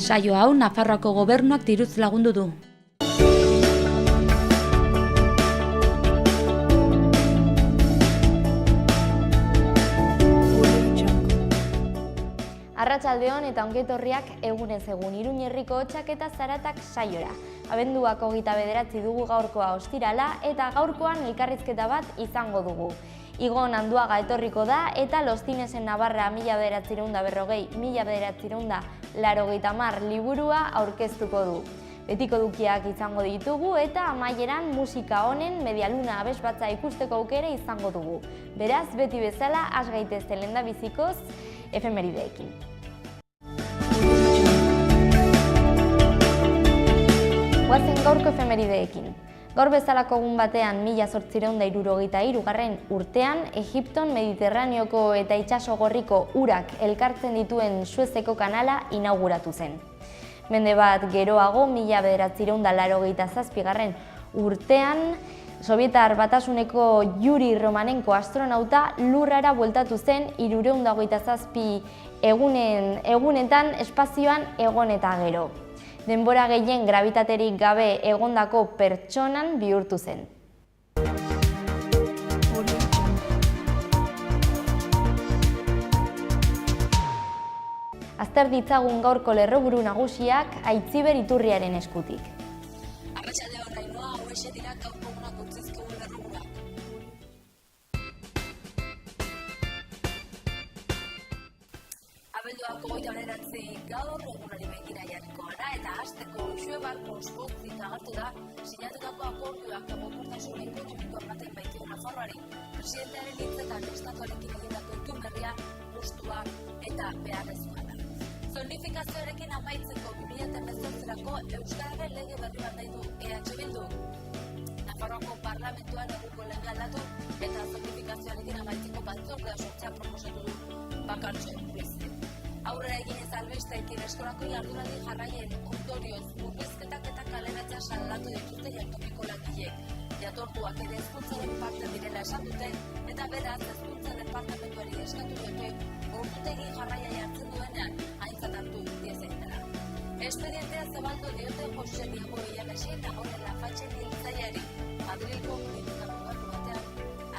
Saio hau Nafarroako gobernuak diruz lagundu du. Arratsaldeon eta ongetorriak egunez egun Iruñerriko hotsak eta zaratak saiora. Abenduak 29 dugu gaurkoa ostirala eta gaurkoan elkarrizketa bat izango dugu. Igon Anduaga etorriko da eta Los Tinesen Navarra 1940-1980 liburua aurkeztuko du. Betiko dukiak izango ditugu eta amaieran musika honen Medialuna abesbatza ikusteko aukera izango dugu. Beraz, beti bezala has gaitezte lehendabizikoz efemerideekin. Goazen gaurko efemerideekin. Gaur bezalako egun batean 1863 urtean, Egipton Mediterraneoko eta Itsasogorriko urak elkartzen dituen Suezeko kanala inauguratu zen. Mende bat geroago, 1987 urtean, Sobietar Batasuneko Yuri Romanenko astronauta lurrara bueltatu zen 327 egunetan espazioan egon eta gero. Denbora gehien grabitaterik gabe egondako pertsonan bihurtu zen. Azter ditzagun gaurko lerroburu nagusiak Aitziber Iturriaren eskutik. Arratsaldeon Ainhoa, hauexe dira gaurko egunak utzizkigun lerroburuak. Abenduak 29 gaur egunari begira jarriko gara eta hasteko Uxue Barkos Gotzik agertu da sinatutako akordioak egonkortasuneko txikiko ematen baitu Nafarroari. Presidentearen hitzetan estatuarekin egindako itun berria gustua eta beharrezkoa da. Zonifikazioarekin amaitzeko 2018-erako euskararen lege berri bat ditu EH Bilduk. Nafarroako parlamentuan egungo lege aldatu eta zonifikazioarekin amaitzeko batzordea sortzea proposatu du Bakartxo Presidente. Aurrera eginez albisteekin eskolako jardunaldi jarraien ondorioz murrizketak eta kaleratzea salatu dituzte jantokiko langileek. Jatortuak ere hezkuntzaren parte direla esan dute eta beraz hezkuntza departamentuari eskatu dute ordutegi jarraia jartzen duenean aintzat hartu diezainera. Espedientea zabaldu diote Jose Diego Villamesi eta horrela Fatxen hiltzaileari Madrilgo politika gobernu batean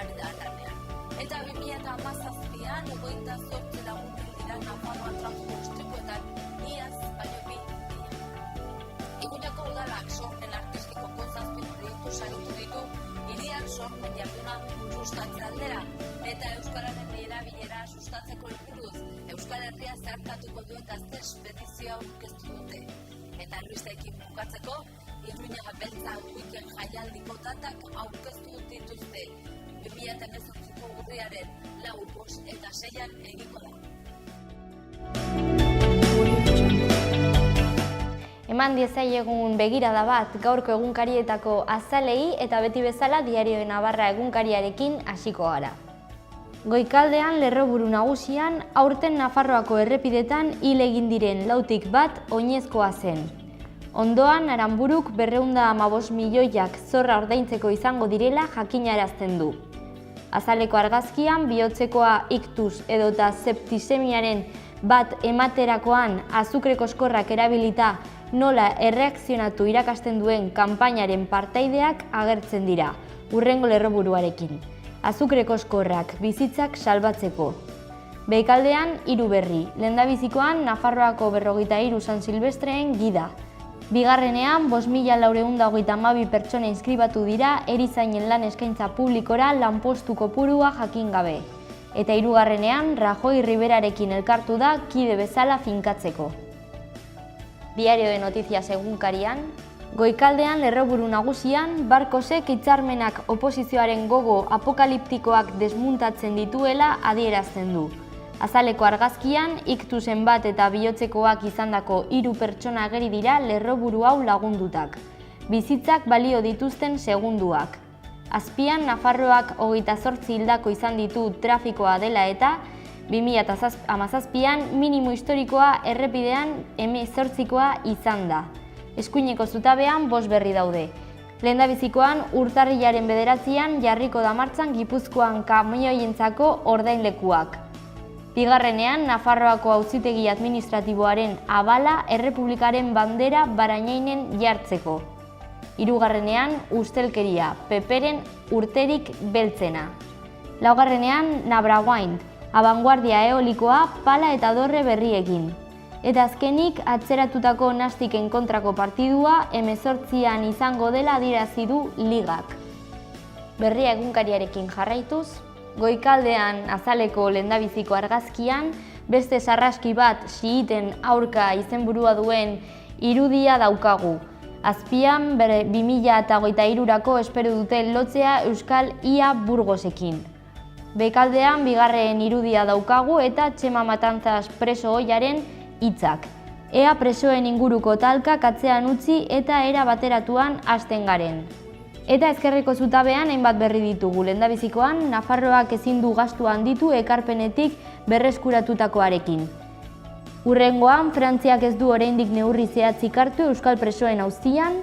ari da lanean. Eta 2017an 28 lagun dira Nafarroan trafiko istripuetan iaz baino bi gehiago. Iruñako udalak sormen artistikoko 7 proiektu saritu ditu hirian sormen jarduna sustatze aldera eta euskararen erabilera sustatzeko helburuz Euskal Herria zeharkatuko duen gazte petizioa aurkeztu dute. Eta albisteekin bukatzeko, Iruña beltza weekend jaialdiko datak aurkeztu dituzte. 2018ko urriaren 4, 5 eta 6an egingo da. Eman diezaiegun begirada bat gaurko egunkarietako azalei eta beti bezala Diario de Navarra egunkariarekin hasiko gara. Goikaldean lerroburu nagusian aurten Nafarroako errepidetan hil egin diren 4tik bat oinezkoa zen. Ondoan Aranburuk 215 milioiak zorra ordaintzeko izango direla jakinarazten du. Azaleko argazkian bihotzekoa iktus edota septisemiaren bat ematerakoan azukre koskorrak erabilita nola erreakzionatu irakasten duen kanpainaren partaideak agertzen dira, hurrengo lerroburuarekin. Azukre koskorrak bizitzak salbatzeko. Behikaldean 3 berri, lehendabizikoan Nafarroako 43 San Silvestreen gida. Bigarrenean 5.432 pertsona inskribatu dira erizainen lan eskaintza publikora lanpostu kopurua jakin gabe. Eta hirugarrenean Rajoy Riberarekin elkartu da kide bezala finkatzeko. Diario de Noticias egunkarian, Goikaldean lerroburu nagusian, Barkosek hitzarmenak oposizioaren gogo apokaliptikoak desmuntatzen dituela adierazten du. Azaleko argazkian, iktusen bat eta bihotzekoak izandako 3 pertsona ageri dira lerroburu hau lagundutak. Bizitzak balio dituzten segunduak. Azpian, Nafarroak 28 hildako izan ditu trafikoa dela eta 2017an minimo historikoa errepidean 18koa izan da. Eskuineko zutabean 5 berri daude. Lehendabizikoan urtarrilaren 9an jarriko da martxan Gipuzkoan kamioientzako ordainlekuak. Bigarrenean, Nafarroako Auzitegi Administratiboaren abala Errepublikaren bandera Barainainen jartzeko. Hirugarrenean, ustelkeria, PPren urterik beltzena. Laugarrenean, Nabraguain, abanguardia eolikoa pala eta dorre berriekin. Eta azkenik, atzeratutako nastiken kontrako partidua 18an izango dela adierazi du ligak. Berria egunkariarekin jarraituz, Goikaldean azaleko lehendabiziko argazkian, beste sarraski bat xiiten aurka izenburua duen irudia daukagu. Azpian 2023rako espero dute lotzea Euskal Ia Burgosekin. Bekaldean bigarren irudia daukagu eta Txema Matanzas preso ohiaren hitzak. Ea presoen inguruko talkak atzean utzi eta era bateratuan hasten garen. Eta ezkerreko zutabean hainbat berri ditugu. Lehendabizikoan, Nafarroak ezin du gastu handitu ekarpenetik berreskuratutakoarekin. Hurrengoan, Frantziak ez du oraindik neurri zehatzik hartu euskal presoen auzian.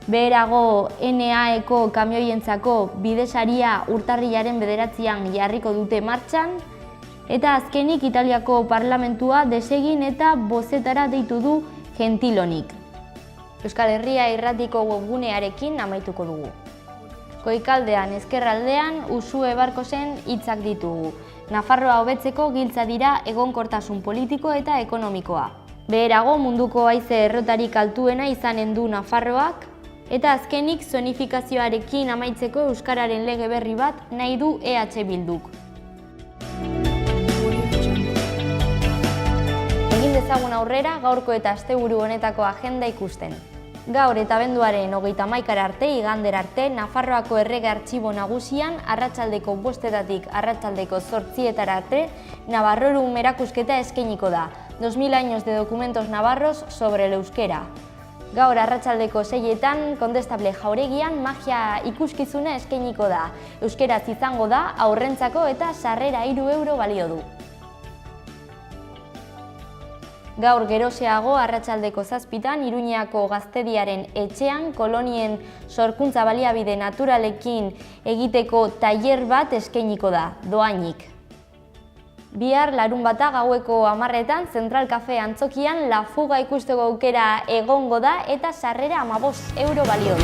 Beherago, NAeko kamioientzako bidesaria urtarrilaren 9an jarriko dute martxan. Eta azkenik, Italiako parlamentua desegin eta bozetara deitu du Gentilonik. Euskal Herria irratiko webgunearekin amaituko dugu. Goikaldean, ezkerraldean, Uxue Barkosen hitzak ditugu. Nafarroa hobetzeko giltza dira egonkortasun politiko eta ekonomikoa. Beherago, munduko haize errotarik altuena izanen du Nafarroak, eta azkenik zonifikazioarekin amaitzeko euskararen lege berri bat nahi du EH Bilduk. Egin dezagun aurrera gaurko eta asteburu honetako agenda ikusten. Gaur eta abenduaren 31 arte, igandera arte, Nafarroako Errege Artxibo Nagusian, arratsaldeko 5:00 arratsaldeko 8:00 arte, Navarrorum erakusketa eskainiko da. 2000 años de documentos navarros sobre el euskera. Gaur arratsaldeko 6:00 Kondestable Jauregian magia ikuskizuna eskainiko da. Euskeraz izango da, aurrentzako eta sarrera 3 euro balio du. Gaur geroxeago arratsaldeko 7:00 Iruñeako Gaztediaren etxean kolonien sorkuntza baliabide naturalekin egiteko tailer bat eskainiko da, dohainik. Bihar larunbata gaueko 10:00 Zentral Cafe Antzokian La Fuga ikusteko aukera egongo da eta sarrera 15 euro balio du.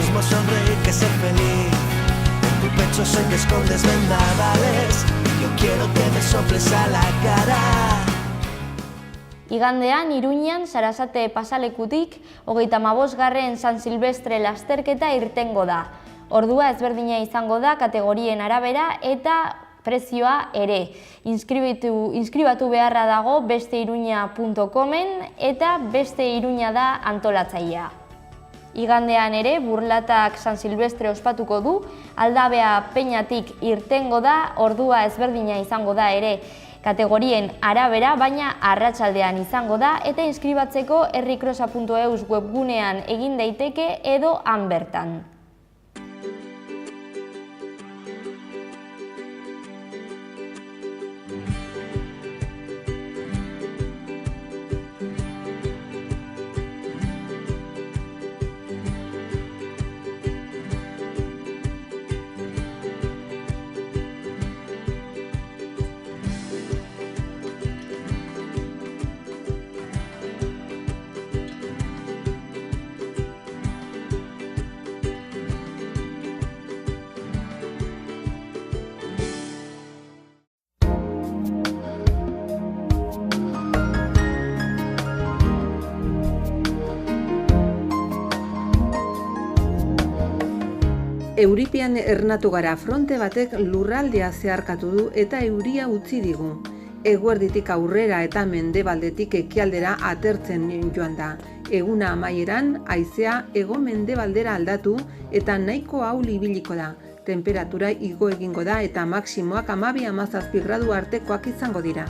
Igandean, Iruñean, Sarasate pasalekutik, 35. San Silvestre lasterketa irtengo da. Ordua ezberdina izango da kategorien arabera eta prezioa ere. Inskribatu beharra dago besteiruña.comen eta Beste Iruña da antolatzailea. Igandean ere, Burlatak San Silvestre ospatuko du, Aldabea Peñatik irtengo da, ordua ezberdina izango da ere. Kategorien arabera, baina arratsaldean izango da eta inskribatzeko herrikrosa.eus webgunean egin daiteke edo han bertan. Euripean ernatu gara, fronte batek lurraldea zeharkatu du eta euria utzi digu. Eguerditik aurrera eta mendebaldetik ekialdera atertzen joan da. Eguna amaieran, haizea hego-mendebaldera aldatu eta nahiko ahul ibiliko da. Temperatura igo egingo da eta maximoak 12-17 gradu artekoak izango dira.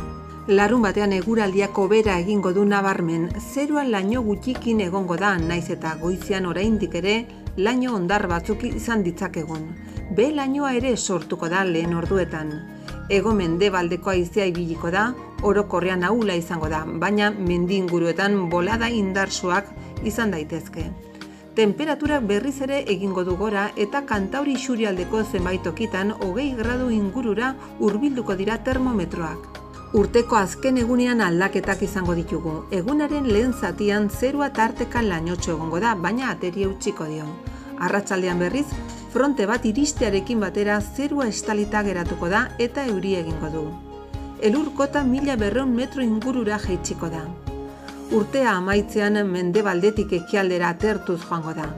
Larun batean eguraldiak hobera egingo du nabarmen, zeruan laino gutxikin egongo da, naiz eta goizean oraindik ere laino ondar batzuk izan ditzakegun. Lainoa ere sortuko da lehen orduetan. Hego-mendebaldeko haizea ibiliko da, orokorrean ahula izango da, baina mendi inguruetan bolada indartsuak izan daitezke. Temperaturak berriz ere egingo du gora eta Kantauri isurialdeko zenbait tokitan 20 gradu ingurura hurbilduko dira termometroak. Urteko azken egunean aldaketak izango ditugu. Egunaren lehen zatian zerua tarteka lainotxo egongo da, baina ateri eutsiko dio. Arratsaldean berriz, fronte bat iristearekin batera zerua estalita geratuko da eta euri egingo du. Elur kota 1200 metro ingurura jaitsiko da. Urtea amaitzean mendebaldetik ekialdera atertuz joango da.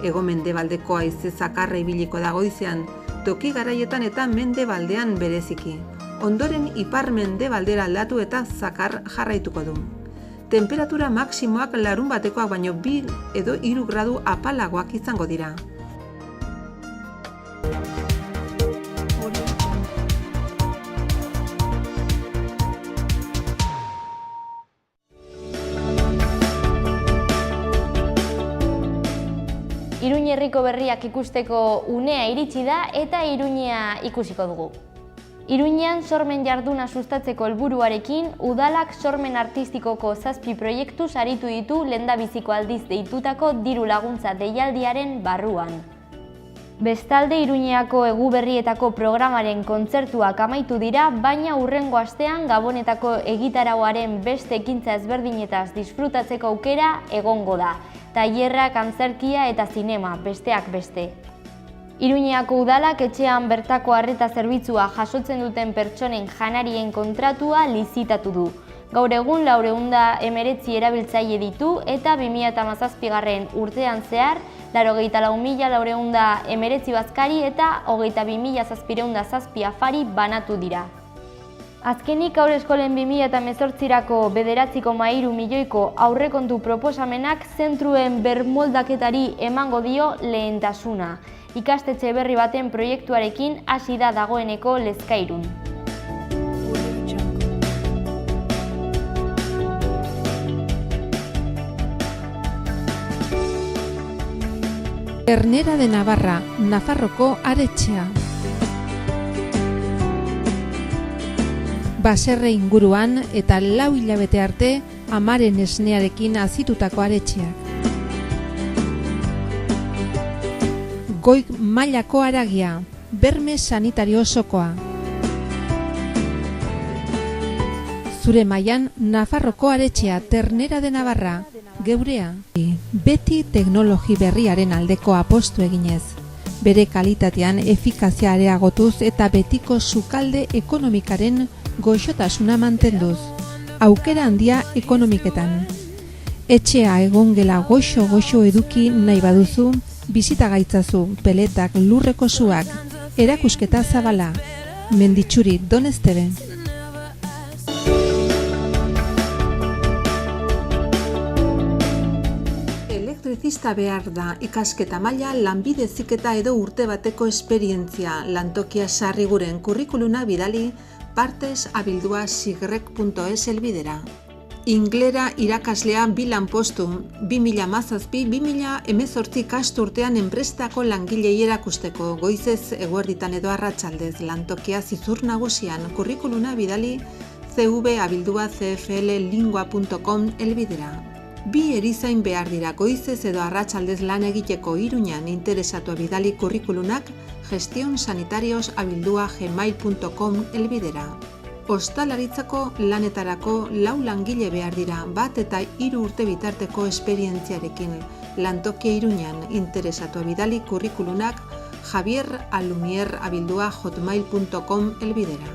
Hego-mendebaldeko haize zakarra ibiliko da goizean, toki garaietan eta mendebaldean bereziki. Ondoren ipar-mendebaldera aldatu eta zakar jarraituko du. Temperatura maksimoak larunbatekoak baino 2 edo 3 gradu apalagoak izango dira. Iruña herriko berriak ikusteko unea iritsi da eta Iruña ikusiko dugu. Iruñean sormen jarduna sustatzeko helburuarekin, udalak sormen artistikoko 7 proiektu saritu ditu lehendabiziko aldiz deitutako diru laguntza deialdiaren barruan. Bestalde, Iruñeako eguberrietako programaren kontzertuak amaitu dira, baina hurrengo astean Gabonetako egitarauaren beste ekintza ezberdinetaz disfrutatzeko aukera egongo da. Tailerrak, antzerkia eta zinema, besteak beste. Iruñeako udalak etxean bertako arreta zerbitzua jasotzen duten pertsonen janarien kontratua lizitatu du. Gaur egun 419 erabiltzaile ditu eta 2017 urtean zehar 84.419 bazkari eta 22.707 afari banatu dira. Azkenik haurreskolen 2018rako 9,3 milioiko aurrekontu proposamenak zentruen bermoldaketari emango dio lehentasuna. Ikastetxe berri baten proiektuarekin hasi da dagoeneko Lezkairun. Ternera de Navarra, Nafarroko aretxea. Baserre inguruan eta 4 hilabete arte amaren esnearekin azitutako aretxeak. Goik mailako haragia, berme sanitario osokoa. Zure mailan Nafarroko aretxea, Ternera de Navarra, geurea. Beti teknologi berriaren aldeko apostu eginez. Bere kalitatean efikazia areagotuz eta betiko sukalde ekonomikaren goxotasuna mantenduz. Aukera handia ekonomiketan. Etxea egongela goxo eduki nahi baduzu, bizita gaitzazu, peletak, lurreko suak, erakusketa zabala. Menditxuri, Donestebe. Elektrizista behar da, ikasketa maila, lanbide heziketa edo urte bateko esperientzia, lantokia sarriguren kurrikuluna bidali, partes@sigrek.es helbidera. Inglera irakaslea 2 lanpostu, 2017-2018 ikasturtean enprestako langilei erakusteko, goizez eguerditan edo arratsaldez, lantokia Zizur nagusian, kurrikuluna bidali cv@cfllingua.com helbidera. 2 erizain behar dira, goizez edo arratsaldez lan egiteko. Iruñan interesatua bidali kurrikulunak gestionsanitarios@gmail.com helbidera. Ostalaritzako lanetarako 4 langile behar dira, 1 eta 3 urte bitarteko esperientziarekin. Lantokia Iruñan interesatua bidali kurrikulunak javierallumier@hotmail.com helbidera.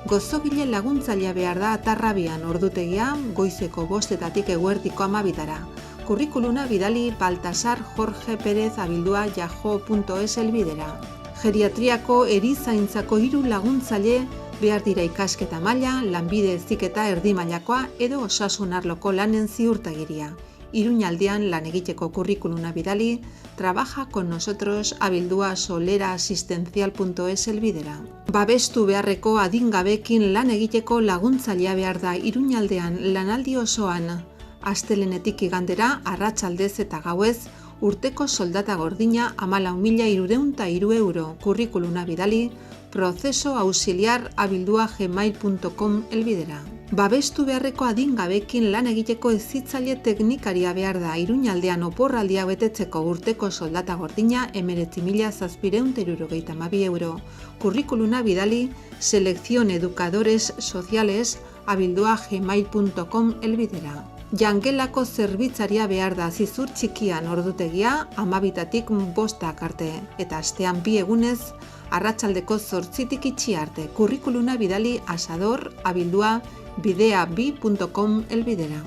Gozogile laguntzailea behar da Atarrabian, ordutegia goizeko 5 eguerdiko 12. Kurrikuluna bidali baltasarjorgeperez@yahoo.es helbidera. Geriatriako erizaintzako 3 laguntzaile behar dira, ikasketa maila, lanbide heziketa erdi mailakoa edo osasun arloko lanen ziurtagiria. Iruñaldean lan egiteko kurrikuluna bidali trabajaconnosotros@soleraasistencial.es helbidera. Babestu beharreko adingabekin lan egiteko laguntzailea behar da Iruñaldean lanaldi osoan. Astelenetik igandera, arratsaldez eta gauez, urteko soldata gordina 14.303 euro. Kurrikuluna bidali procesoauxiliar@gmail.com helbidera. Babestu beharreko adingabekin lan egiteko hezitzaile teknikaria behar da. Iruñaldean oporraldia betetzeko urteko soldata gordina 19.772 euro. Kurrikuluna bidali selección educadores sociales @gmail.com elbidera. Jangelako zerbitzaria behar da, zizur txikian ordutegia 12 bostak arte eta astean 2 egunez arratsaldeko 8 itxi arte. Kurrikuluna bidali asador@bidea2.com elbidera.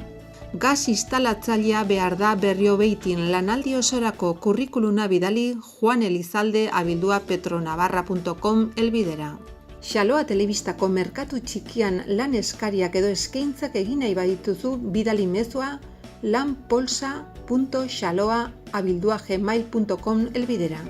Gas instalatzailea behar da Berriobeitin lanaldi osorako. Kurrikuluna bidali juanelizalde@petronavarra.com elbidera. Xaloa telebistako merkatu txikian lan eskariak edo eskaintzak egin nahi badituzu bidali mezua lanpolsa.xaloa@gmail.com elbidera.